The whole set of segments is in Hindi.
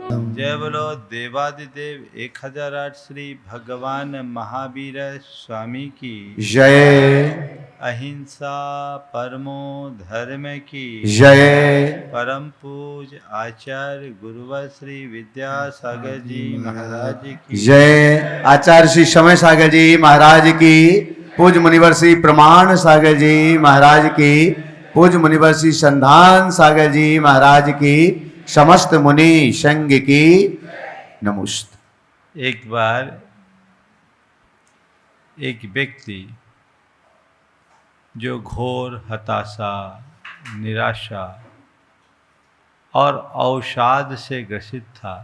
जय बोलो देवादिदेव 1008 श्री भगवान महावीर स्वामी की जय। अहिंसा परमो धर्म की जय। परम पूज आचार्य गुरुवर श्री विद्यासागर जी महाराज की जय। आचार्य श्री समय सागर जी महाराज की, पूज मुनिवर श्री प्रमाण सागर जी महाराज की, पूज मुनिवर श्री संधान सागर जी महाराज की, समस्त मुनि संघ की नमस्ते। एक बार एक व्यक्ति जो घोर हताशा, निराशा और अवसाद से ग्रसित था,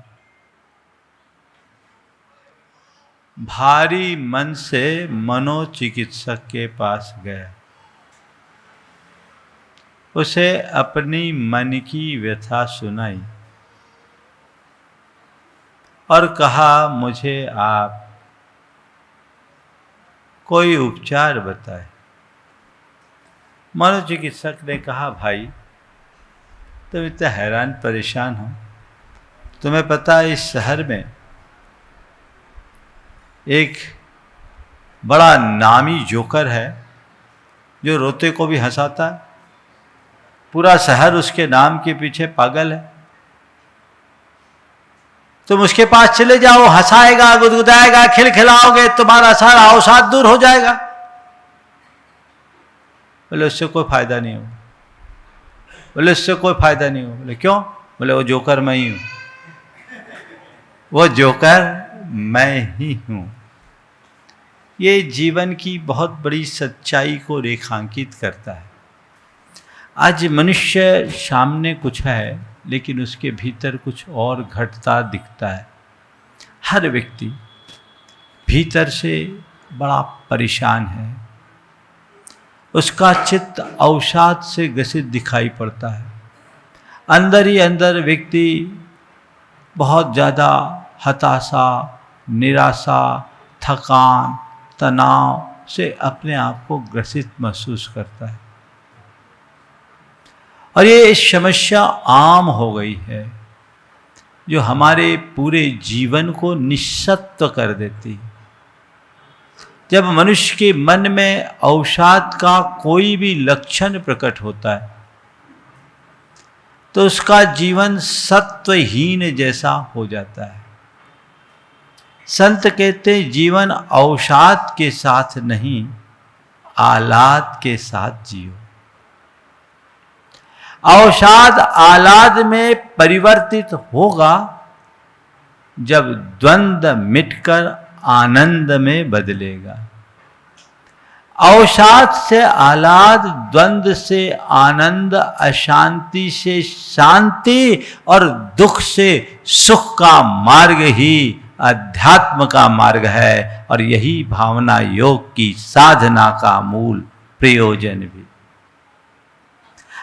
भारी मन से मनोचिकित्सक के पास गया। उसे अपनी मन की व्यथा सुनाई और कहा, मुझे आप कोई उपचार बताएं। मनोचिकित्सक ने कहा, भाई तुम इतना हैरान परेशान हो, तुम्हें पता है इस शहर में एक बड़ा नामी जोकर है जो रोते को भी हंसाता है। पूरा शहर उसके नाम के पीछे पागल है। तुम उसके पास चले जाओ, हंसाएगा, गुदगुदाएगा, खिलखिलाओगे, तुम्हारा सारा अवसाद दूर हो जाएगा। बोले उससे कोई फायदा नहीं हो। बोले उससे कोई फायदा नहीं हो। बोले क्यों? बोले वो जोकर मैं ही हूं। वो जोकर मैं ही हूं। ये जीवन की बहुत बड़ी सच्चाई को रेखांकित करता है। आज मनुष्य सामने कुछ है, लेकिन उसके भीतर कुछ और घटता दिखता है। हर व्यक्ति भीतर से बड़ा परेशान है। उसका चित्त अवसाद से ग्रसित दिखाई पड़ता है। अंदर ही अंदर व्यक्ति बहुत ज़्यादा हताशा, निराशा, थकान, तनाव से अपने आप को ग्रसित महसूस करता है। और ये समस्या आम हो गई है जो हमारे पूरे जीवन को निःसत्व कर देती है। जब मनुष्य के मन में अवसाद का कोई भी लक्षण प्रकट होता है तो उसका जीवन सत्वहीन जैसा हो जाता है। संत कहते हैं, जीवन अवसाद के साथ नहीं, आह्लाद के साथ जियो। अवसाद आह्लाद में परिवर्तित होगा जब द्वंद्व मिटकर आनंद में बदलेगा। अवसाद से आह्लाद, द्वंद्व से आनंद, अशांति से शांति और दुख से सुख का मार्ग ही अध्यात्म का मार्ग है। और यही भावना योग की साधना का मूल प्रयोजन भी।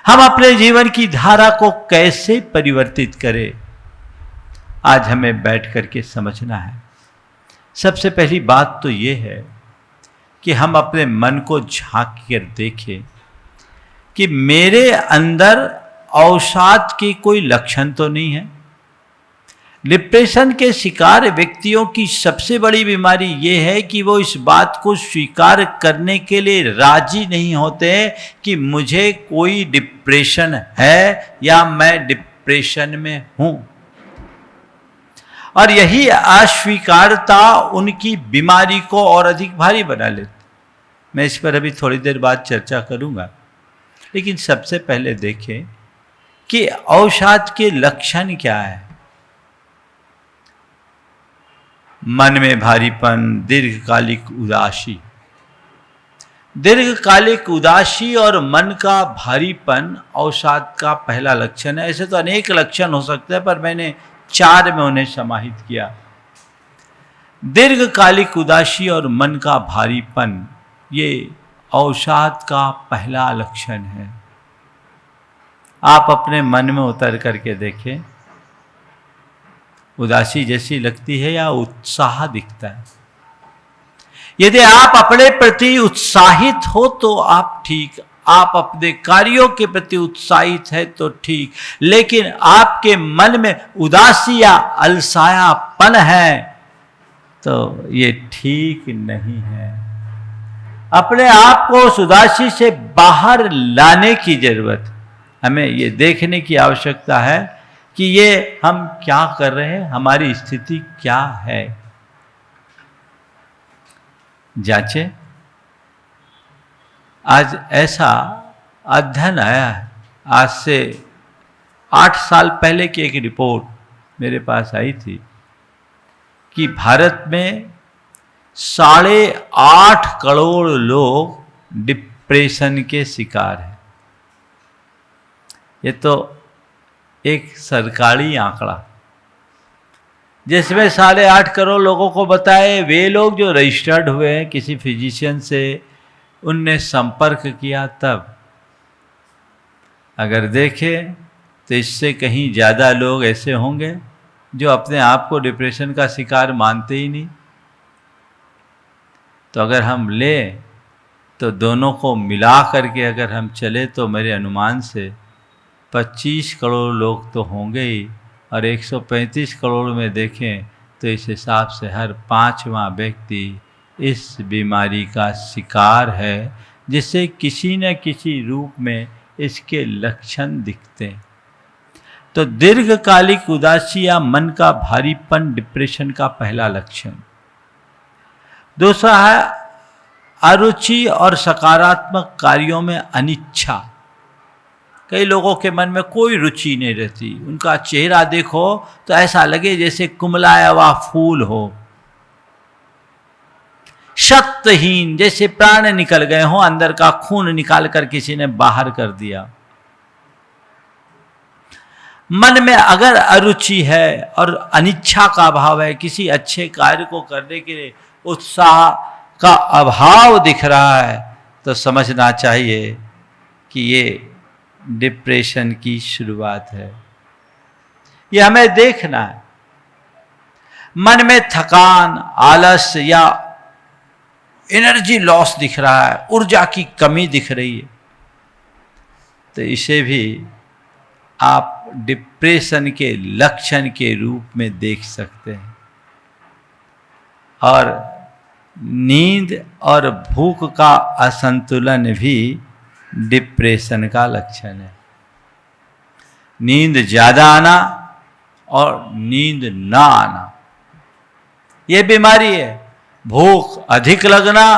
हम अपने जीवन की धारा को कैसे परिवर्तित करें, आज हमें बैठ करके समझना है। सबसे पहली बात तो ये है कि हम अपने मन को झांक कर देखें कि मेरे अंदर अवसाद की कोई लक्षण तो नहीं है। डिप्रेशन के शिकार व्यक्तियों की सबसे बड़ी बीमारी ये है कि वो इस बात को स्वीकार करने के लिए राजी नहीं होते कि मुझे कोई डिप्रेशन है या मैं डिप्रेशन में हूं। और यही अस्वीकारता उनकी बीमारी को और अधिक भारी बना लेती। मैं इस पर अभी थोड़ी देर बाद चर्चा करूंगा, लेकिन सबसे पहले देखें कि अवसाद के लक्षण क्या है। मन में भारीपन, दीर्घकालिक उदासी। दीर्घकालिक उदासी और मन का भारीपन अवसाद का पहला लक्षण है। ऐसे तो अनेक लक्षण हो सकते हैं, पर मैंने 4 में उन्हें समाहित किया। दीर्घकालिक उदासी और मन का भारीपन ये अवसाद का पहला लक्षण है। आप अपने मन में उतर करके देखें, उदासी जैसी लगती है या उत्साह दिखता है। यदि आप अपने प्रति उत्साहित हो तो आप ठीक आप अपने कार्यों के प्रति उत्साहित है तो ठीक, लेकिन आपके मन में उदासी या अलसायापन है तो ये ठीक नहीं है। अपने आप को उस उदासी से बाहर लाने की जरूरत है। हमें ये देखने की आवश्यकता है कि ये हम क्या कर रहे हैं, हमारी स्थिति क्या है। जांचे। आज ऐसा अध्ययन आया है, आज से 8 साल पहले की एक रिपोर्ट मेरे पास आई थी कि भारत में 8.5 करोड़ लोग डिप्रेशन के शिकार हैं। ये तो एक सरकारी आंकड़ा, जिसमें 8.5 करोड़ लोगों को बताए वे लोग जो रजिस्टर्ड हुए हैं किसी फिजिशियन से, उनने संपर्क किया तब। अगर देखें तो इससे कहीं ज़्यादा लोग ऐसे होंगे जो अपने आप को डिप्रेशन का शिकार मानते ही नहीं। तो अगर हम लें तो दोनों को मिला करके अगर हम चले तो मेरे अनुमान से 25 करोड़ लोग तो होंगे ही, और 135 करोड़ में देखें तो इस हिसाब से हर 5वां व्यक्ति इस बीमारी का शिकार है, जिससे किसी न किसी रूप में इसके लक्षण दिखते हैं। तो दीर्घकालिक उदासी या मन का भारीपन डिप्रेशन का पहला लक्षण। दूसरा है अरुचि और सकारात्मक कार्यों में अनिच्छा। कई लोगों के मन में कोई रुचि नहीं रहती, उनका चेहरा देखो तो ऐसा लगे जैसे कुमलाया हुआ फूल हो, शक्तहीन, जैसे प्राण निकल गए हो, अंदर का खून निकाल कर किसी ने बाहर कर दिया। मन में अगर अरुचि है और अनिच्छा का अभाव है, किसी अच्छे कार्य को करने के लिए उत्साह का अभाव दिख रहा है, तो समझना चाहिए कि ये डिप्रेशन की शुरुआत है। ये हमें देखना है। मन में थकान, आलस या एनर्जी लॉस दिख रहा है, ऊर्जा की कमी दिख रही है, तो इसे भी आप डिप्रेशन के लक्षण के रूप में देख सकते हैं। और नींद और भूख का असंतुलन भी डिप्रेशन का लक्षण है। नींद ज़्यादा आना और नींद ना आना, ये बीमारी है। भूख अधिक लगना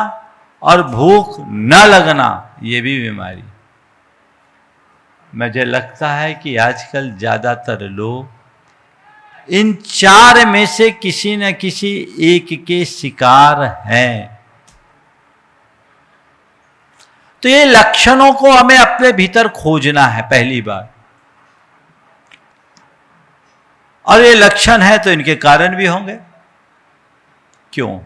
और भूख न लगना, ये भी बीमारी। मुझे लगता है कि आजकल ज़्यादातर लोग इन 4 में से किसी न किसी एक के शिकार हैं। तो ये लक्षणों को हमें अपने भीतर खोजना है पहली बार, और ये लक्षण है तो इनके कारण भी होंगे। क्यों?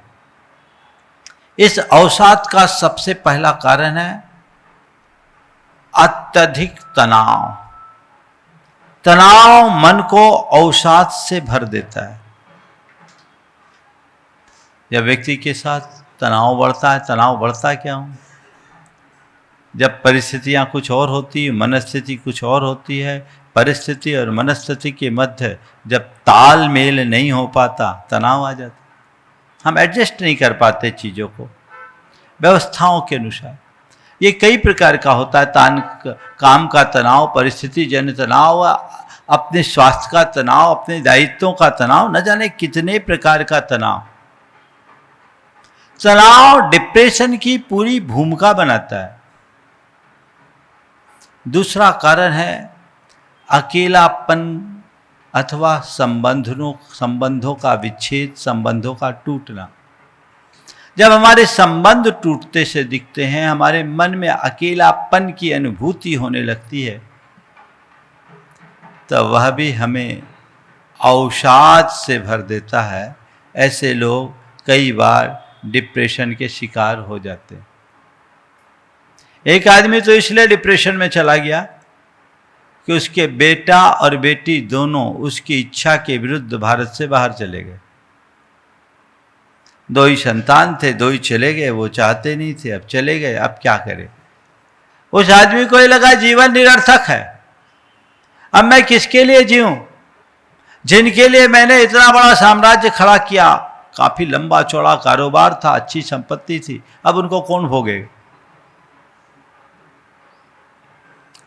इस अवसाद का सबसे पहला कारण है अत्यधिक तनाव। तनाव मन को अवसाद से भर देता है। जब व्यक्ति के साथ तनाव बढ़ता है, तनाव बढ़ता क्यों? जब परिस्थितियां कुछ और होती है, मनस्थिति कुछ और होती है, परिस्थिति और मनस्थिति के मध्य जब तालमेल नहीं हो पाता, तनाव आ जाता। हम एडजस्ट नहीं कर पाते चीज़ों को व्यवस्थाओं के अनुसार। ये कई प्रकार का होता है। काम का तनाव, परिस्थिति जन्य तनाव, अपने स्वास्थ्य का तनाव, अपने दायित्वों का तनाव, न जाने कितने प्रकार का तनाव। तनाव डिप्रेशन की पूरी भूमिका बनाता है। दूसरा कारण है अकेलापन अथवा संबंधों का विच्छेद, संबंधों का टूटना। जब हमारे संबंध टूटते से दिखते हैं, हमारे मन में अकेलापन की अनुभूति होने लगती है, तो वह भी हमें अवसाद से भर देता है। ऐसे लोग कई बार डिप्रेशन के शिकार हो जाते हैं। एक आदमी तो इसलिए डिप्रेशन में चला गया कि उसके बेटा और बेटी दोनों उसकी इच्छा के विरुद्ध भारत से बाहर चले गए। 2 ही संतान थे, 2 ही चले गए। वो चाहते नहीं थे, अब चले गए। अब क्या करें? उस आदमी को ये लगा जीवन निरर्थक है, अब मैं किसके लिए जीऊं? जिनके लिए मैंने इतना बड़ा साम्राज्य खड़ा किया, काफी लंबा चौड़ा कारोबार था, अच्छी संपत्ति थी, अब उनको कौन भोगेगा?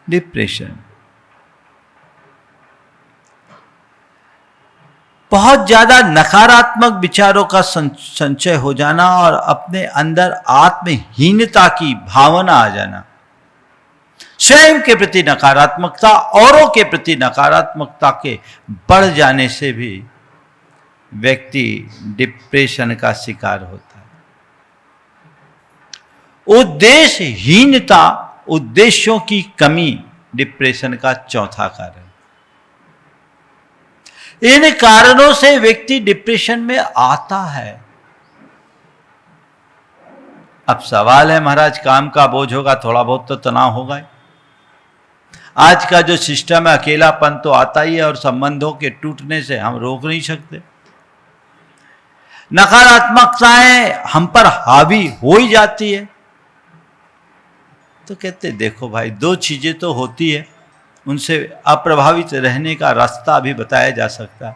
डिप्रेशन। बहुत ज्यादा नकारात्मक विचारों का संचय हो जाना और अपने अंदर आत्महीनता की भावना आ जाना, स्वयं के प्रति नकारात्मकता, औरों के प्रति नकारात्मकता के बढ़ जाने से भी व्यक्ति डिप्रेशन का शिकार होता है। उद्देश्यहीनता, उद्देश्यों की कमी डिप्रेशन का चौथा कारण। इन कारणों से व्यक्ति डिप्रेशन में आता है। अब सवाल है महाराज, काम का बोझ होगा, थोड़ा बहुत तो तनाव होगा। आज का जो सिस्टम है, अकेलापन तो आता ही है और संबंधों के टूटने से हम रोक नहीं सकते। नकारात्मकताएं हम पर हावी हो ही जाती है। तो कहते देखो भाई, दो चीजें तो होती है, उनसे अप्रभावित रहने का रास्ता भी बताया जा सकता है,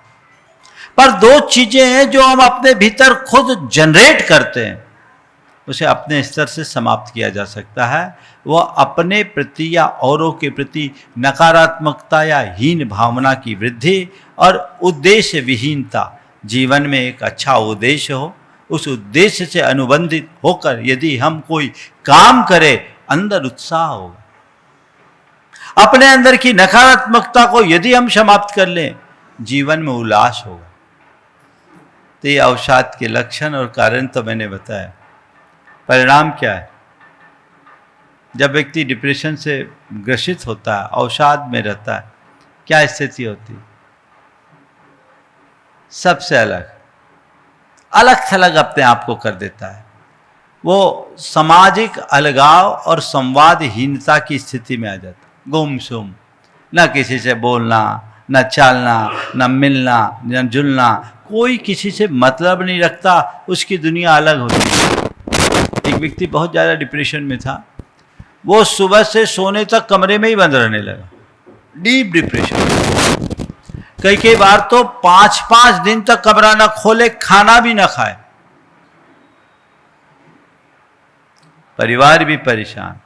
पर दो चीजें हैं जो हम अपने भीतर खुद जनरेट करते हैं, उसे अपने स्तर से समाप्त किया जा सकता है। वह अपने प्रति या औरों के प्रति नकारात्मकता या हीन भावना की वृद्धि और उद्देश्य विहीनता। जीवन में एक अच्छा उद्देश्य हो, उस उद्देश्य से अनुबंधित होकर यदि हम कोई काम करें, अंदर उत्साह होगा। अपने अंदर की नकारात्मकता को यदि हम समाप्त कर लें, जीवन में उल्लास होगा। तो ये अवसाद के लक्षण और कारण तो मैंने बताया। परिणाम क्या है? जब व्यक्ति डिप्रेशन से ग्रसित होता है, अवसाद में रहता है, क्या स्थिति होती है? सबसे अलग थलग अपने आप को कर देता है। वो सामाजिक अलगाव और संवादहीनता की स्थिति में आ जाता है। गुमसुम, न किसी से बोलना, न चालना, न मिलना, न जुलना, कोई किसी से मतलब नहीं रखता, उसकी दुनिया अलग होती है। एक व्यक्ति बहुत ज़्यादा डिप्रेशन में था, वो सुबह से सोने तक कमरे में ही बंद रहने लगा, डीप डिप्रेशन। कई बार तो 5-5 दिन तक कमरा ना खोले, खाना भी ना खाए, परिवार भी परेशान।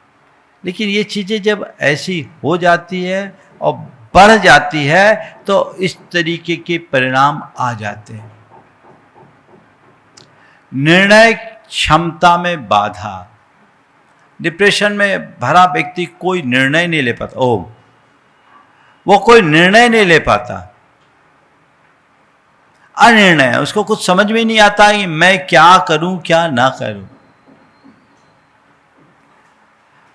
लेकिन ये चीजें जब ऐसी हो जाती है और बढ़ जाती है तो इस तरीके के परिणाम आ जाते हैं। निर्णय क्षमता में बाधा। डिप्रेशन में भरा व्यक्ति कोई निर्णय नहीं ले पाता। वो कोई निर्णय नहीं ले पाता, अनिर्णय। उसको कुछ समझ में नहीं आता कि मैं क्या करूं क्या ना करूं।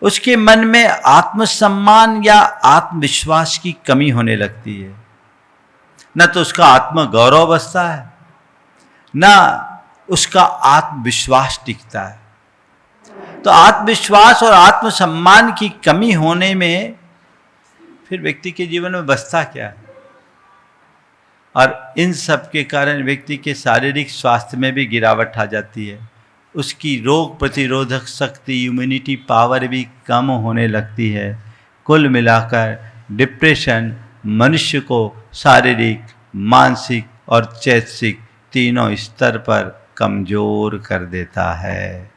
उसके मन में आत्मसम्मान या आत्मविश्वास की कमी होने लगती है। न तो उसका आत्मगौरव बसता है, न उसका आत्मविश्वास टिकता है। तो आत्मविश्वास और आत्मसम्मान की कमी होने में फिर व्यक्ति के जीवन में बसता क्या है? और इन सब के कारण व्यक्ति के शारीरिक स्वास्थ्य में भी गिरावट आ जाती है। उसकी रोग प्रतिरोधक शक्ति, इम्यूनिटी पावर भी कम होने लगती है। कुल मिलाकर डिप्रेशन मनुष्य को शारीरिक, मानसिक और चैतसिक तीनों स्तर पर कमजोर कर देता है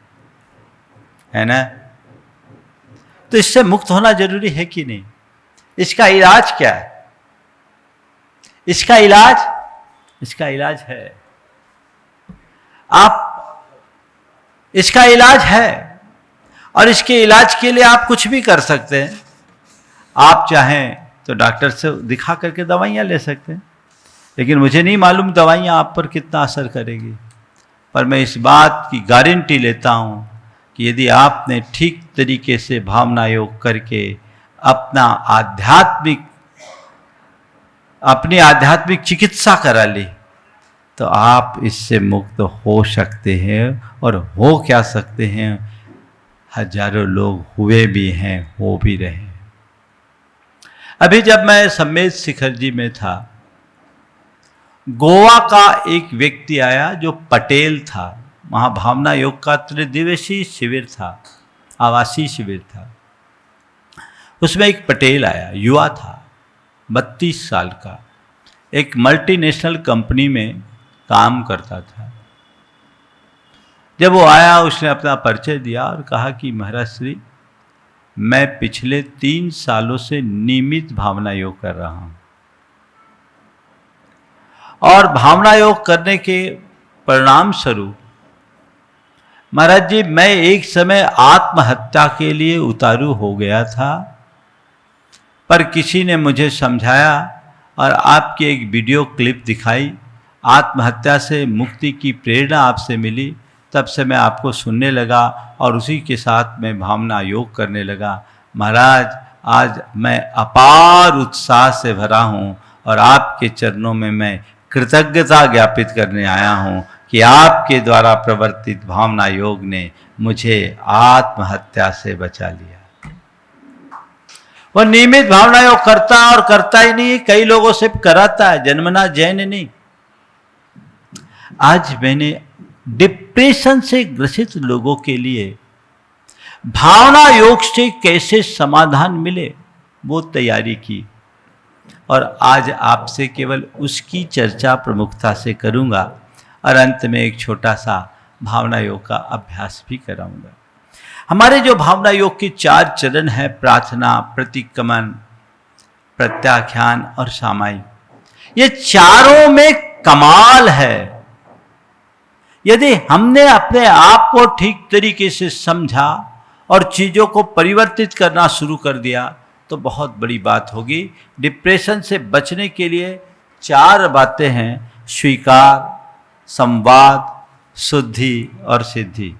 ना? तो इससे मुक्त होना जरूरी है कि नहीं? इसका इलाज क्या है? इसका इलाज है, इसका इलाज है, और इसके इलाज के लिए आप कुछ भी कर सकते हैं। आप चाहें तो डॉक्टर से दिखा करके दवाइयाँ ले सकते हैं, लेकिन मुझे नहीं मालूम दवाइयाँ आप पर कितना असर करेगी। पर मैं इस बात की गारंटी लेता हूँ कि यदि आपने ठीक तरीके से भावना योग करके अपनी आध्यात्मिक चिकित्सा करा ली, तो आप इससे मुक्त हो सकते हैं। और हो क्या सकते हैं, हजारों लोग हुए भी हैं, हो भी रहे हैं। अभी जब मैं सम्मेद शिखर जी में था, गोवा का एक व्यक्ति आया जो पटेल था। वहाँ भावना योग का त्रिदिवसीय शिविर था, आवासीय शिविर था। उसमें एक पटेल आया, युवा था, 32 साल का, एक मल्टीनेशनल कंपनी में काम करता था। जब वो आया उसने अपना परिचय दिया और कहा कि महाराज श्री, मैं पिछले 3 सालों से नियमित भावना योग कर रहा हूं और भावना योग करने के परिणाम स्वरूप महाराज जी मैं एक समय आत्महत्या के लिए उतारू हो गया था, पर किसी ने मुझे समझाया और आपकी एक वीडियो क्लिप दिखाई, आत्महत्या से मुक्ति की प्रेरणा आपसे मिली, तब से मैं आपको सुनने लगा और उसी के साथ मैं भावना योग करने लगा। महाराज आज मैं अपार उत्साह से भरा हूँ और आपके चरणों में मैं कृतज्ञता ज्ञापित करने आया हूँ कि आपके द्वारा प्रवर्तित भावना योग ने मुझे आत्महत्या से बचा लिया। वह नियमित भावना योग करता और करता ही नहीं, कई लोगों से कराता है, जन्मना जैन नहीं। आज मैंने डिप्रेशन से ग्रसित लोगों के लिए भावना योग से कैसे समाधान मिले वो तैयारी की और आज आपसे केवल उसकी चर्चा प्रमुखता से करूंगा और अंत में एक छोटा सा भावना योग का अभ्यास भी कराऊंगा। हमारे जो भावना योग के 4 चरण हैं, प्रार्थना, प्रतिक्रमण, प्रत्याख्यान और सामायिक, ये चारों में कमाल है। यदि हमने अपने आप को ठीक तरीके से समझा और चीज़ों को परिवर्तित करना शुरू कर दिया तो बहुत बड़ी बात होगी। डिप्रेशन से बचने के लिए 4 बातें हैं, स्वीकार, संवाद, शुद्धि और सिद्धि।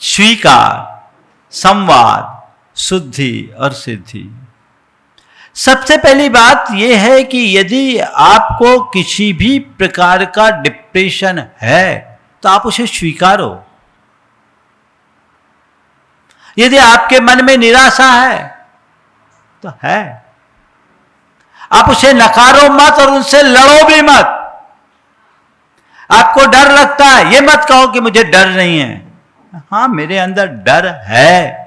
स्वीकार, संवाद, शुद्धि और सिद्धि। सबसे पहली बात यह है कि यदि आपको किसी भी प्रकार का डिप्रेशन है तो आप उसे स्वीकारो। यदि आपके मन में निराशा है तो है, आप उसे नकारो मत और उनसे लड़ो भी मत। आपको डर लगता है, यह मत कहो कि मुझे डर नहीं है। हाँ, मेरे अंदर डर है,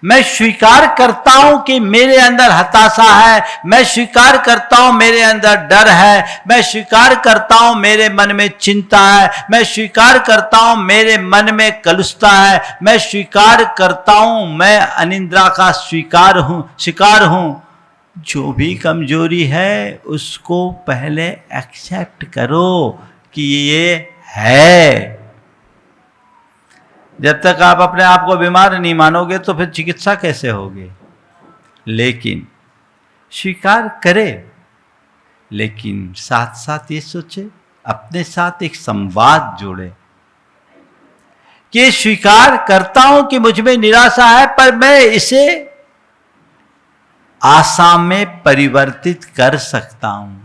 मैं स्वीकार करता हूं कि मेरे अंदर हताशा है, मैं स्वीकार करता हूं मेरे अंदर डर है, मैं स्वीकार करता हूं मेरे मन में चिंता है, मैं स्वीकार करता हूं मेरे मन में कलुषता है, मैं स्वीकार करता हूं मैं अनिद्रा का शिकार हूं। जो भी कमजोरी है उसको पहले एक्सेप्ट करो कि ये है। जब तक आप अपने आप को बीमार नहीं मानोगे तो फिर चिकित्सा कैसे होगी। लेकिन स्वीकार करें, लेकिन साथ साथ ये सोचे, अपने साथ एक संवाद जोड़े कि स्वीकार करता हूं कि मुझ में निराशा है, पर मैं इसे आशा में परिवर्तित कर सकता हूं।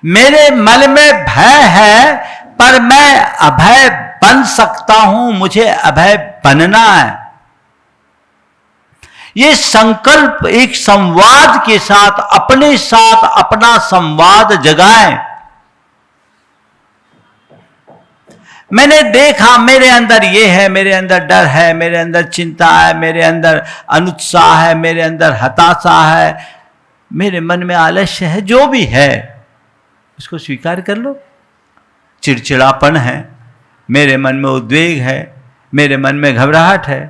मेरे मन में भय है, पर मैं अभय बन सकता हूं, मुझे अभय बनना है। ये संकल्प एक संवाद के साथ अपने साथ अपना संवाद जगाएं। मैंने देखा मेरे अंदर ये है, मेरे अंदर डर है, मेरे अंदर चिंता है, मेरे अंदर अनुत्साह है, मेरे अंदर हताशा है, मेरे मन में आलस्य है, जो भी है उसको स्वीकार कर लो। चिड़चिड़ापन है, मेरे मन में उद्वेग है, मेरे मन में घबराहट है,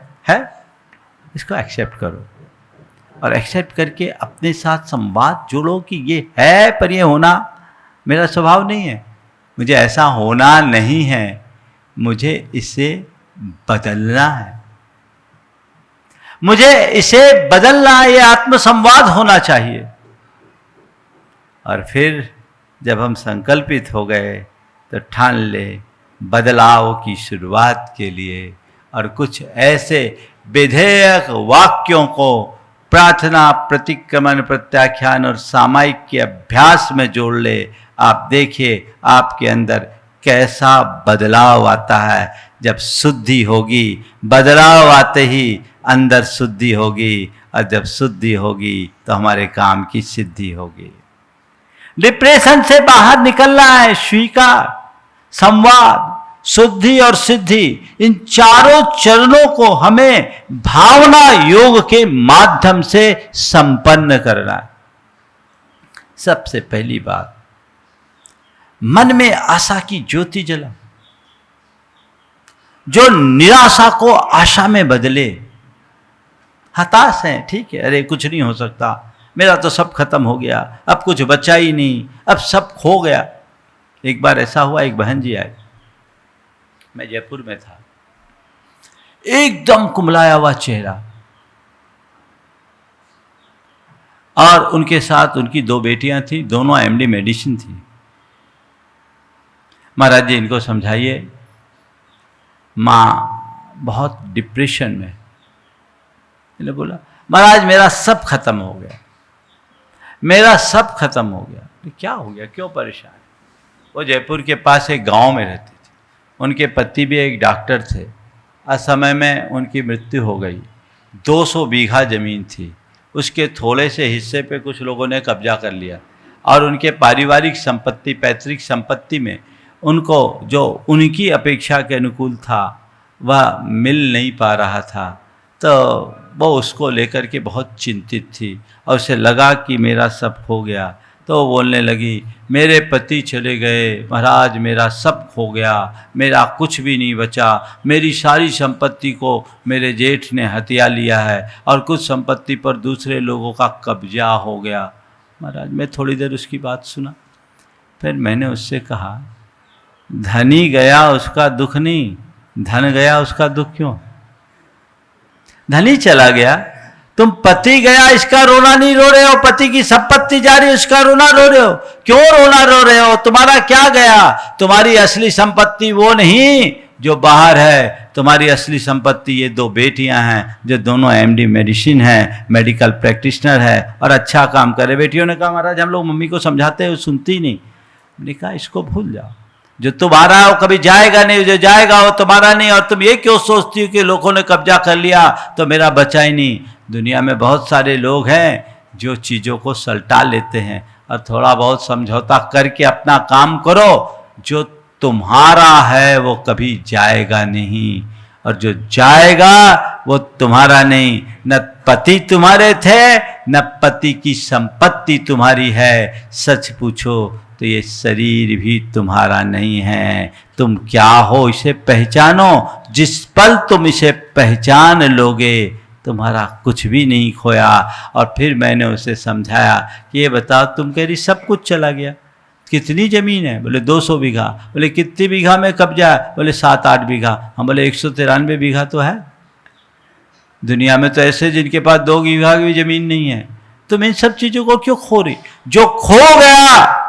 इसको एक्सेप्ट करो और एक्सेप्ट करके अपने साथ संवाद जोड़ो कि ये है, पर ये होना मेरा स्वभाव नहीं है, मुझे ऐसा होना नहीं है, मुझे इसे बदलना है, मुझे इसे बदलना है, ये आत्मसंवाद होना चाहिए। और फिर जब हम संकल्पित हो गए तो ठान ले बदलाव की शुरुआत के लिए और कुछ ऐसे विधेयक वाक्यों को प्रार्थना, प्रतिक्रमण, प्रत्याख्यान और सामायिक के अभ्यास में जोड़ ले। आप देखिए आपके अंदर कैसा बदलाव आता है। जब शुद्धि होगी, बदलाव आते ही अंदर शुद्धि होगी, और जब शुद्धि होगी तो हमारे काम की सिद्धि होगी। डिप्रेशन से बाहर निकलना है, स्वीकार, संवाद, शुद्धि और सिद्धि, इन चारों चरणों को हमें भावना योग के माध्यम से संपन्न करना है। सबसे पहली बात, मन में आशा की ज्योति जला, जो निराशा को आशा में बदले। हताश है, ठीक है, अरे कुछ नहीं हो सकता, मेरा तो सब खत्म हो गया, अब कुछ बचा ही नहीं, अब सब खो गया। एक बार ऐसा हुआ, एक बहन जी आई, मैं जयपुर में था, एकदम कुमलाया हुआ चेहरा, और उनके साथ उनकी 2 बेटियां थी, दोनों एमडी मेडिसिन थी। महाराज जी इनको समझाइए, माँ बहुत डिप्रेशन में। मैंने बोला महाराज मेरा सब खत्म हो गया, मेरा सब खत्म हो गया। क्या हो गया, क्यों परेशान? वो जयपुर के पास एक गांव में रहती थी, उनके पति भी एक डॉक्टर थे। असमय में उनकी मृत्यु हो गई। 200 बीघा जमीन थी, उसके थोड़े से हिस्से पे कुछ लोगों ने कब्जा कर लिया, और उनके पारिवारिक संपत्ति, पैतृक संपत्ति में उनको जो उनकी अपेक्षा के अनुकूल था वह मिल नहीं पा रहा था। तो वो उसको लेकर के बहुत चिंतित थी, और उसे लगा कि मेरा सब खो गया। तो वो बोलने लगी, मेरे पति चले गए महाराज, मेरा सब खो गया, मेरा कुछ भी नहीं बचा, मेरी सारी संपत्ति को मेरे जेठ ने हथिया लिया है, और कुछ संपत्ति पर दूसरे लोगों का कब्जा हो गया। महाराज मैं थोड़ी देर उसकी बात सुना, फिर मैंने उससे कहा, धनी गया उसका दुख नहीं, धन गया उसका दुख क्यों? धनी चला गया, तुम पति गया इसका रोना नहीं रो रहे हो, पति की संपत्ति जा रही है उसका रोना रो रहे हो। क्यों रोना रो रहे हो? तुम्हारा क्या गया? तुम्हारी असली संपत्ति वो नहीं जो बाहर है, तुम्हारी असली संपत्ति ये 2 बेटियां हैं जो दोनों एमडी मेडिसिन है, मेडिकल प्रैक्टिशनर है, और अच्छा काम करे। बेटियों ने कहा महाराज हम लोग मम्मी को समझाते हैं, वो सुनती ही नहीं। मैंने कहा इसको भूल जाओ, जो तुम्हारा है वो कभी जाएगा नहीं, जो जाएगा वो तुम्हारा नहीं। और तुम ये क्यों सोचती हो कि लोगों ने कब्जा कर लिया तो मेरा बचा ही नहीं? दुनिया में बहुत सारे लोग हैं जो चीज़ों को सल्टा लेते हैं, और थोड़ा बहुत समझौता करके अपना काम करो। जो तुम्हारा है वो कभी जाएगा नहीं, और जो जाएगा वो तुम्हारा नहीं। न पति तुम्हारे थे, न पति की संपत्ति तुम्हारी है। सच पूछो तो ये शरीर भी तुम्हारा नहीं है। तुम क्या हो इसे पहचानो। जिस पल तुम इसे पहचान लोगे तुम्हारा कुछ भी नहीं खोया। और फिर मैंने उसे समझाया कि ये बताओ, तुम कह रही सब कुछ चला गया, कितनी ज़मीन है? बोले 200 बीघा। बोले कितनी बीघा में कब्जा है? बोले 7-8 बीघा। हम बोले 193 बीघा तो है। दुनिया में तो ऐसे जिनके पास 2 बीघा की भी ज़मीन नहीं है। तुम इन सब चीज़ों को क्यों खो रही? जो खो गया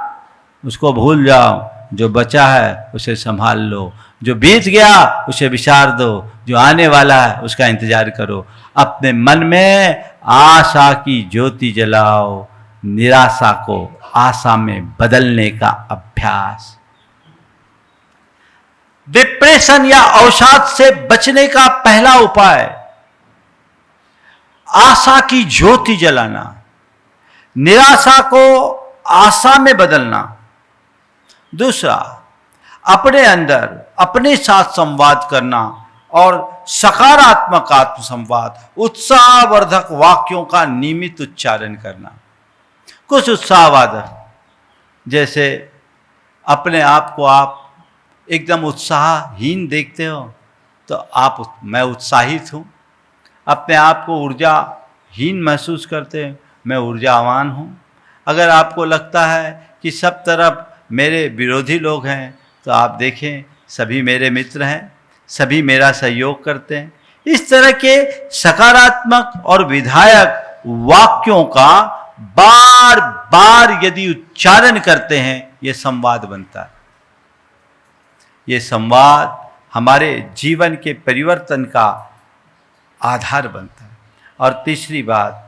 उसको भूल जाओ, जो बचा है उसे संभाल लो, जो बीत गया उसे विसार दो, जो आने वाला है उसका इंतजार करो। अपने मन में आशा की ज्योति जलाओ, निराशा को आशा में बदलने का अभ्यास। डिप्रेशन या अवसाद से बचने का पहला उपाय आशा की ज्योति जलाना, निराशा को आशा में बदलना। दूसरा, अपने अंदर अपने साथ संवाद करना और सकारात्मक आत्म संवाद, उत्साहवर्धक वाक्यों का नियमित उच्चारण करना। कुछ उत्साहवर्धक, जैसे अपने आप को आप एकदम उत्साहहीन देखते हो तो मैं उत्साहित हूँ। अपने आप को ऊर्जाहीन महसूस करते हैं, मैं ऊर्जावान हूँ। अगर आपको लगता है कि सब तरफ मेरे विरोधी लोग हैं तो आप देखें सभी मेरे मित्र हैं, सभी मेरा सहयोग करते हैं। इस तरह के सकारात्मक और विधायक वाक्यों का बार बार यदि उच्चारण करते हैं, ये संवाद बनता है। ये संवाद हमारे जीवन के परिवर्तन का आधार बनता है। और तीसरी बात,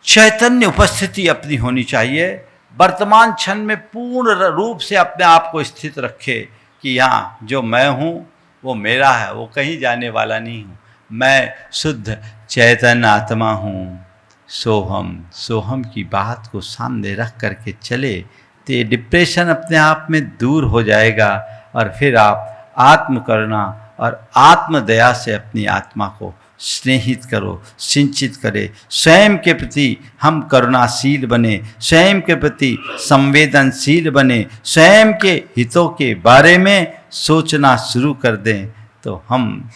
चैतन्य उपस्थिति अपनी होनी चाहिए। वर्तमान क्षण में पूर्ण रूप से अपने आप को स्थित रखे कि यहाँ जो मैं हूँ वो मेरा है, वो कहीं जाने वाला नहीं हूँ। मैं शुद्ध चैतन्य आत्मा हूँ। सोहम सोहम की बात को सामने रख करके चले तो ये डिप्रेशन अपने आप में दूर हो जाएगा, और फिर आप आत्म करुणा और आत्म दया से अपनी आत्मा को स्नेहित करो, सिंचित करे। स्वयं के प्रति हम करुणाशील बने, स्वयं के प्रति संवेदनशील बने, स्वयं के हितों के बारे में सोचना शुरू कर दें, तो हम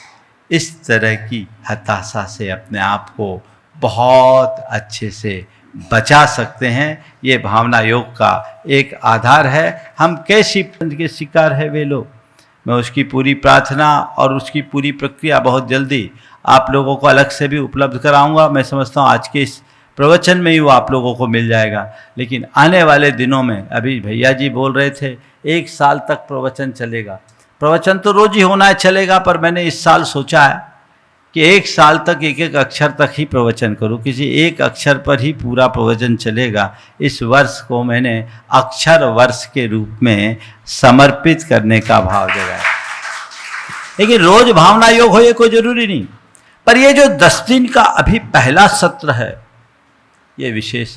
इस तरह की हताशा से अपने आप को बहुत अच्छे से बचा सकते हैं। ये भावना योग का एक आधार है। हम कैसी के शिकार है वे लोग, मैं उसकी पूरी प्रार्थना और उसकी पूरी प्रक्रिया बहुत जल्दी आप लोगों को अलग से भी उपलब्ध कराऊंगा। मैं समझता हूँ आज के इस प्रवचन में ही वो आप लोगों को मिल जाएगा। लेकिन आने वाले दिनों में, अभी भैया जी बोल रहे थे 1 साल तक प्रवचन चलेगा। प्रवचन तो रोज ही होना है, चलेगा, पर मैंने इस साल सोचा है कि 1 साल तक एक अक्षर तक ही प्रवचन करूं, किसी एक अक्षर पर ही पूरा प्रवचन चलेगा। इस वर्ष को मैंने अक्षर वर्ष के रूप में समर्पित करने का भाव जगाया। लेकिन रोज भावना योग हो ये कोई जरूरी नहीं, पर ये जो 10 दिन का अभी पहला सत्र है ये विशेष,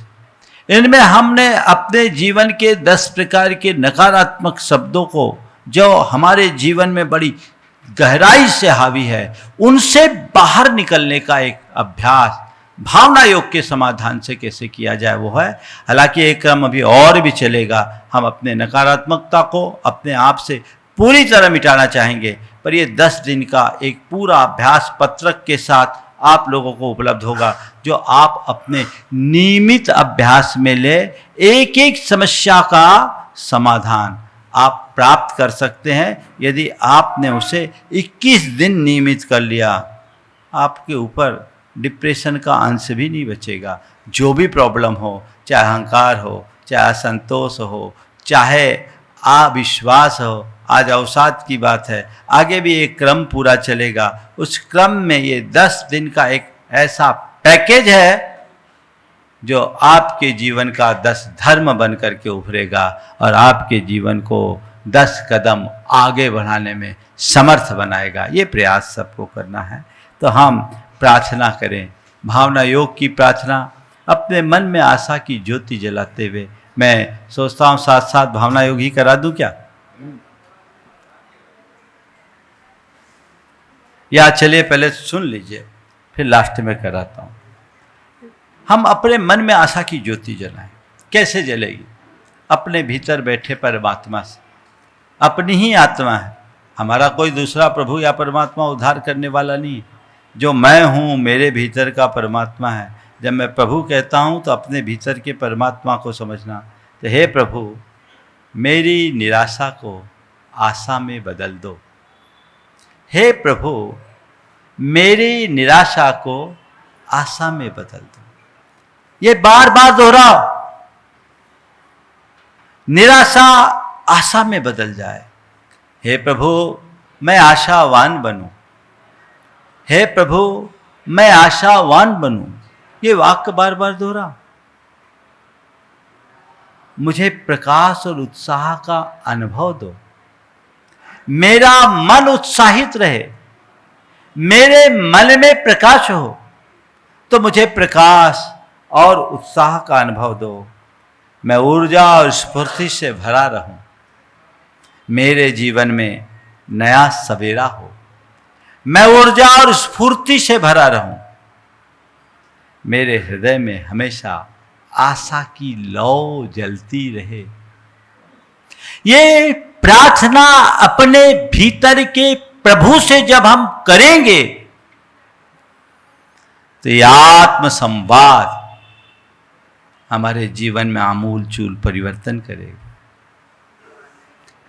इनमें हमने अपने जीवन के 10 प्रकार के नकारात्मक शब्दों को जो हमारे जीवन में बड़ी गहराई से हावी है, उनसे बाहर निकलने का एक अभ्यास भावना योग के समाधान से कैसे किया जाए वो है। हालांकि एक क्रम अभी और भी चलेगा। हम अपने नकारात्मकता को अपने आप से पूरी तरह मिटाना चाहेंगे, पर ये 10 दिन का एक पूरा अभ्यास पत्रक के साथ आप लोगों को उपलब्ध होगा, जो आप अपने नियमित अभ्यास में ले एक एक समस्या का समाधान आप प्राप्त कर सकते हैं। यदि आपने उसे 21 दिन नियमित कर लिया, आपके ऊपर डिप्रेशन का अंश भी नहीं बचेगा। जो भी प्रॉब्लम हो, चाहे अहंकार हो, चाहे असंतोष हो, चाहे अविश्वास हो, आज अवसाद की बात है, आगे भी एक क्रम पूरा चलेगा। उस क्रम में ये 10 दिन का एक ऐसा पैकेज है जो आपके जीवन का 10 धर्म बन करके उभरेगा और आपके जीवन को 10 कदम आगे बढ़ाने में समर्थ बनाएगा। ये प्रयास सबको करना है। तो हम प्रार्थना करें, भावना योग की प्रार्थना, अपने मन में आशा की ज्योति जलाते हुए। मैं सोचता हूँ साथ साथ भावना योग ही करा दूं क्या, या चलिए पहले सुन लीजिए फिर लास्ट में कराता हूँ। हम अपने मन में आशा की ज्योति जलाएं। कैसे जलेगी? अपने भीतर बैठे परमात्मा से। अपनी ही आत्मा है, हमारा कोई दूसरा प्रभु या परमात्मा उद्धार करने वाला नहीं। जो मैं हूँ मेरे भीतर का परमात्मा है। जब मैं प्रभु कहता हूँ तो अपने भीतर के परमात्मा को समझना। तो हे प्रभु, मेरी निराशा को आशा में बदल दो। हे प्रभु, मेरी निराशा को आशा में बदल दो। ये बार बार दोहराओ, निराशा आशा में बदल जाए। हे प्रभु, मैं आशावान बनूं। हे प्रभु, मैं आशावान बनूं। ये वाक्य बार बार दोहराओ। मुझे प्रकाश और उत्साह का अनुभव दो। मेरा मन उत्साहित रहे, मेरे मन में प्रकाश हो, तो मुझे प्रकाश और उत्साह का अनुभव दो। मैं ऊर्जा और स्फूर्ति से भरा रहूं। मेरे जीवन में नया सवेरा हो। मैं ऊर्जा और स्फूर्ति से भरा रहूं। मेरे हृदय में हमेशा आशा की लौ जलती रहे। ये प्रार्थना अपने भीतर के प्रभु से जब हम करेंगे तो ये आत्म संवाद हमारे जीवन में आमूल चूल परिवर्तन करेगा।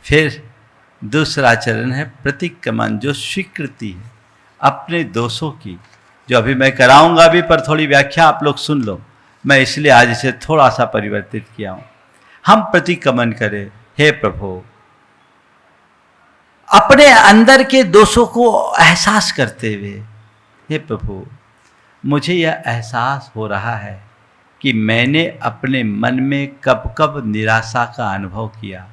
फिर दूसरा चरण है प्रतिक्रमण, जो स्वीकृति है अपने दोषों की, जो अभी मैं कराऊंगा भी, पर थोड़ी व्याख्या आप लोग सुन लो। मैं इसलिए आज इसे थोड़ा सा परिवर्तित किया हूं। हम प्रतिक्रमण करें। हे प्रभु, अपने अंदर के दोषों को एहसास करते हुए, हे प्रभु, मुझे यह एहसास हो रहा है कि मैंने अपने मन में कब कब निराशा का अनुभव किया।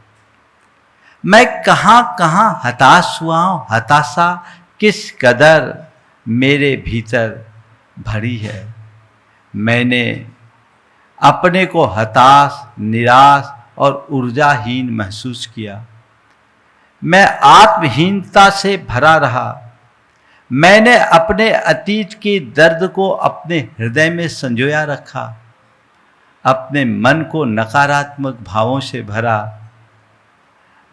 मैं कहाँ कहाँ हताश हुआ हूँ। हताशा किस कदर मेरे भीतर भरी है। मैंने अपने को हताश, निराश और ऊर्जाहीन महसूस किया। मैं आत्महीनता से भरा रहा। मैंने अपने अतीत के दर्द को अपने हृदय में संजोया रखा, अपने मन को नकारात्मक भावों से भरा।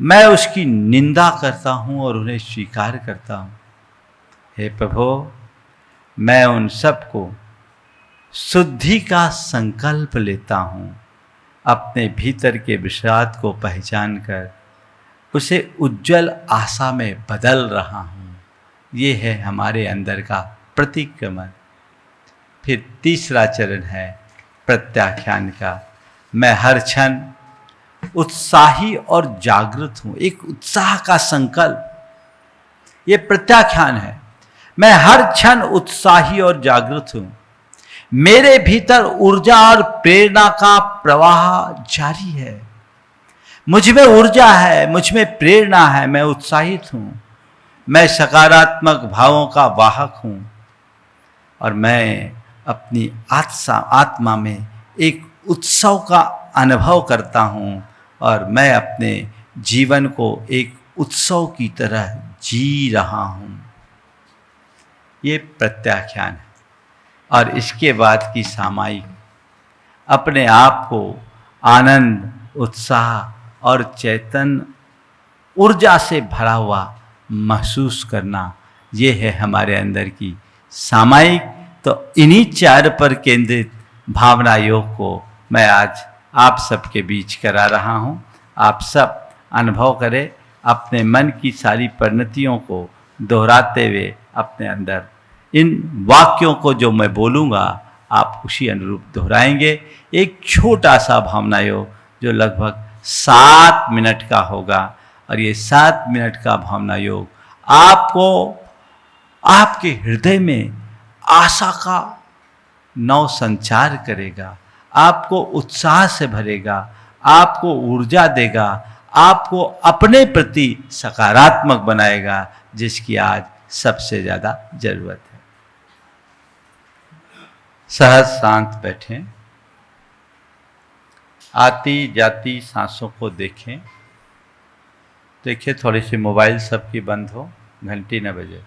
मैं उसकी निंदा करता हूँ और उन्हें स्वीकार करता हूँ। हे प्रभु, मैं उन सब को शुद्धि का संकल्प लेता हूँ, अपने भीतर के विषाद को पहचान कर उसे उज्जवल आशा में बदल रहा हूँ। ये है हमारे अंदर का प्रतिक्रमण। फिर तीसरा चरण है प्रत्याख्यान का। मैं हर क्षण उत्साही और जागृत हूँ, एक उत्साह का संकल्प, ये प्रत्याख्यान है। मैं हर क्षण उत्साही और जागृत हूँ। मेरे भीतर ऊर्जा और प्रेरणा का प्रवाह जारी है। मुझ में ऊर्जा है, मुझ में प्रेरणा है, मैं उत्साहित हूँ। मैं सकारात्मक भावों का वाहक हूँ और मैं अपनी आत्मा में एक उत्सव का अनुभव करता हूँ और मैं अपने जीवन को एक उत्सव की तरह जी रहा हूँ। ये प्रत्याख्यान है। और इसके बाद की सामायिक, अपने आप को आनंद, उत्साह और चैतन्य ऊर्जा से भरा हुआ महसूस करना, ये है हमारे अंदर की सामायिक। तो इन्हीं चार पर केंद्रित भावना योग को मैं आज आप सबके बीच करा रहा हूँ। आप सब अनुभव करें, अपने मन की सारी परिणतियों को दोहराते हुए अपने अंदर इन वाक्यों को जो मैं बोलूँगा आप उसी अनुरूप दोहराएंगे। एक छोटा सा भावना योग जो लगभग 7 मिनट का होगा और ये 7 मिनट का भावना योग आपको आपके हृदय में आशा का नव संचार करेगा, आपको उत्साह से भरेगा, आपको ऊर्जा देगा, आपको अपने प्रति सकारात्मक बनाएगा, जिसकी आज सबसे ज़्यादा जरूरत है। सहज शांत बैठें, आती जाती सांसों को देखें। देखिए थोड़ी सी मोबाइल सबकी बंद हो, घंटी न बजे।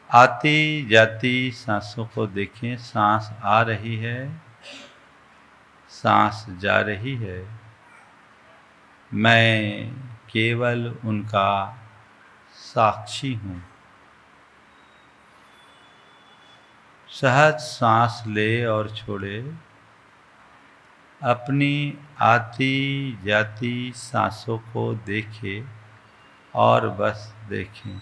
आती जाती सांसों को देखें। सांस आ रही है, सांस जा रही है। मैं केवल उनका साक्षी हूँ। सहज सांस ले और छोड़े। अपनी आती जाती सांसों को देखें और बस देखें।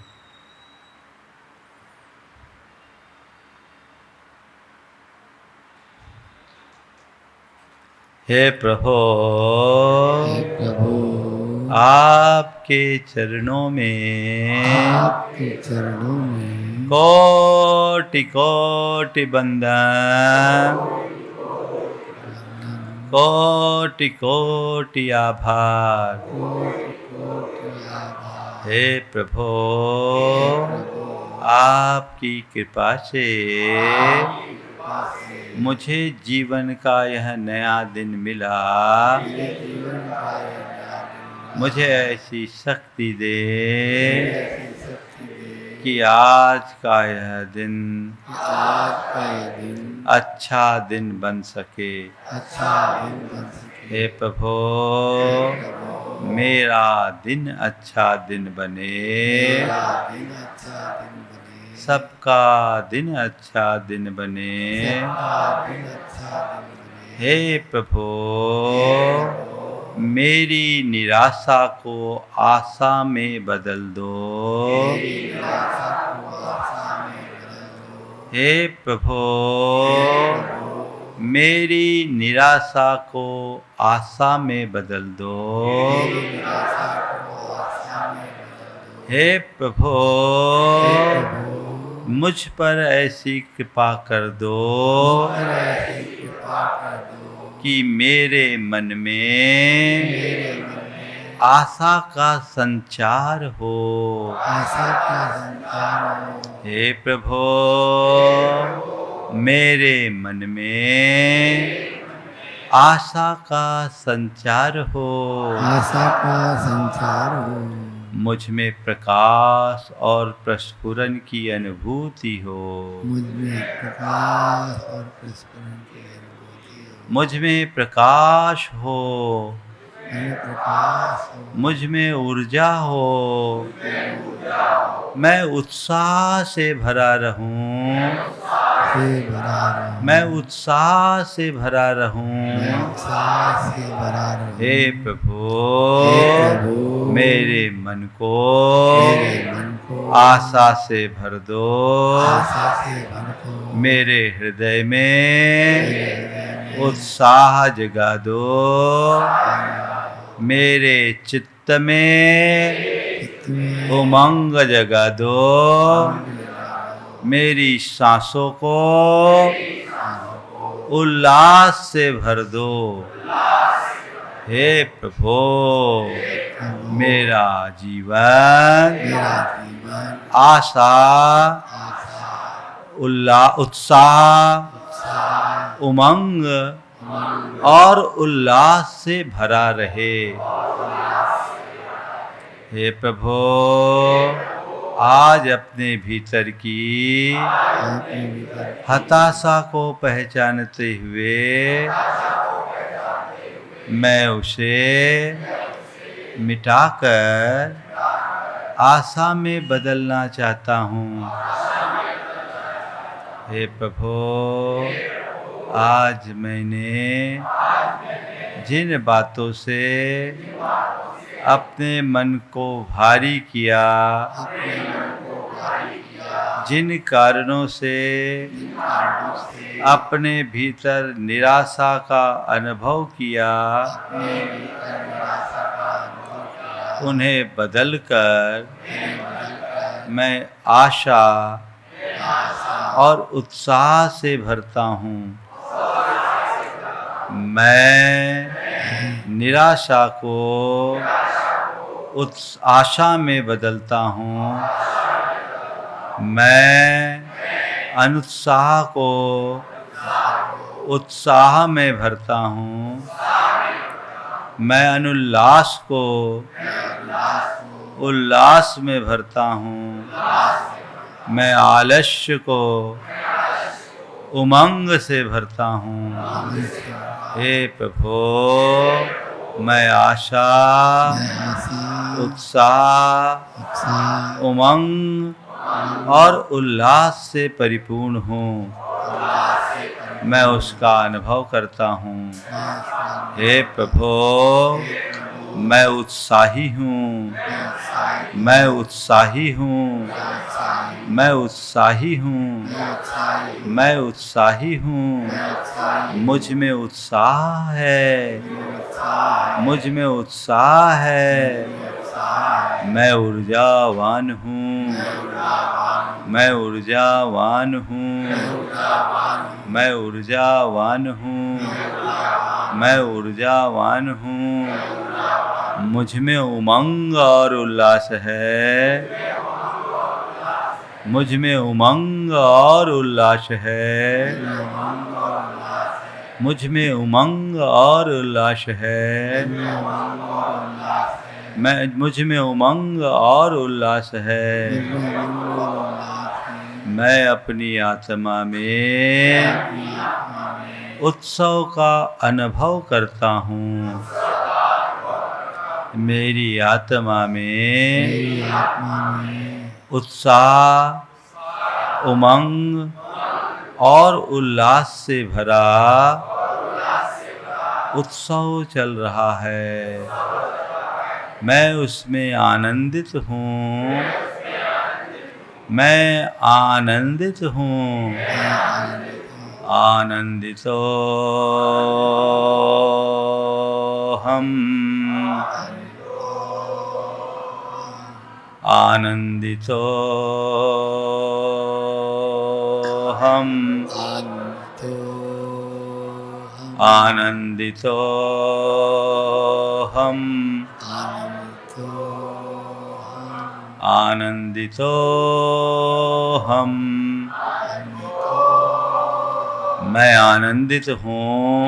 हे प्रभु, आपके चरणों में कोटि कोटि बंदन, कोटि कोटि आभार। हे प्रभु, आपकी कृपा से मुझे जीवन का यह नया दिन मिला। मुझे ऐसी शक्ति दे कि आज का यह दिन अच्छा दिन बन सके। हे प्रभु, मेरा दिन अच्छा दिन बने, सबका दिन अच्छा दिन बने। हे प्रभु, मेरी निराशा को आशा में बदल दो। हे प्रभु, मेरी निराशा को आशा में बदल दो। हे प्रभु, मुझ पर ऐसी कृपा कर दो कि मेरे मन में आशा का संचार हो। हे प्रभु, मेरे मन में आशा का संचार हो, आशा का संचार हो, मुझ में प्रकाश और प्रस्फुरन की अनुभूति हो, मुझ में प्रकाश और प्रस्फुरन की अनुभूति हो, मुझ में प्रकाश हो, में प्रकाश हो, मुझ में ऊर्जा हो, मैं उत्साह से भरा रहूं, से भरा रहूं, मैं उत्साह से भरा रहूं। मैं उत्साह से भरा रहूं। हे प्रभु, हे प्रभु, मेरे मन को मेरे मन को आशा से भर दो, आशा से भर दो, मेरे हृदय में उत्साह जगा दो, मेरे चित्त में चित्त में उमंग जगा दो, मेरी सांसों को उल्लास से भर दो। हे प्रभु, मेरा जीवन मेरा जीवन आशा, उत्साह, उमंग और उल्लास से भरा रहे। हे प्रभु, आज अपने भीतर की हताशा को पहचानते हुए मैं उसे मिटाकर आशा में बदलना चाहता हूँ। हे प्रभु, आज मैंने जिन बातों से अपने मन को भारी किया, जिन कारणों से अपने भीतर निराशा का अनुभव किया, उन्हें बदलकर मैं आशा और उत्साह से भरता हूँ। मैं निराशा को आशा में बदलता हूँ। मैं अनुत्साह को उत्साह में भरता हूँ। मैं अनुल्लास को उल्लास में भरता हूँ। मैं आलस्य को उमंग से भरता हूँ। हे प्रभु, मैं आशा, उत्साह, उमंग और उल्लास से परिपूर्ण हूँ। मैं उसका अनुभव करता हूँ। हे प्रभु, मैं उत्साही हूँ, मैं उत्साही हूँ, मैं उत्साही हूँ, मैं उत्साही हूँ। मुझ में उत्साह है, मुझ में उत्साह है। मैं ऊर्जावान हूँ, मैं ऊर्जावान हूँ, मैं ऊर्जावान हूँ, मैं ऊर्जावान हूँ। मुझ में उमंग और उल्लास है, मुझ में उमंग और उल्लास है, मुझ में उमंग और उल्लास है। मुझ में उमंग और उल्लास है। मैं अपनी आत्मा में उत्सव का अनुभव करता हूँ। मेरी आत्मा में उत्साह, उमंग और उल्लास से भरा उत्सव चल रहा है। मैं उसमें आनंदित हूँ, मैं आनंदित हूँ। आनंदितो हम, आनंदितो हम, आनंदितो हम, आनंदितो हम। मैं आनंदित हूँ,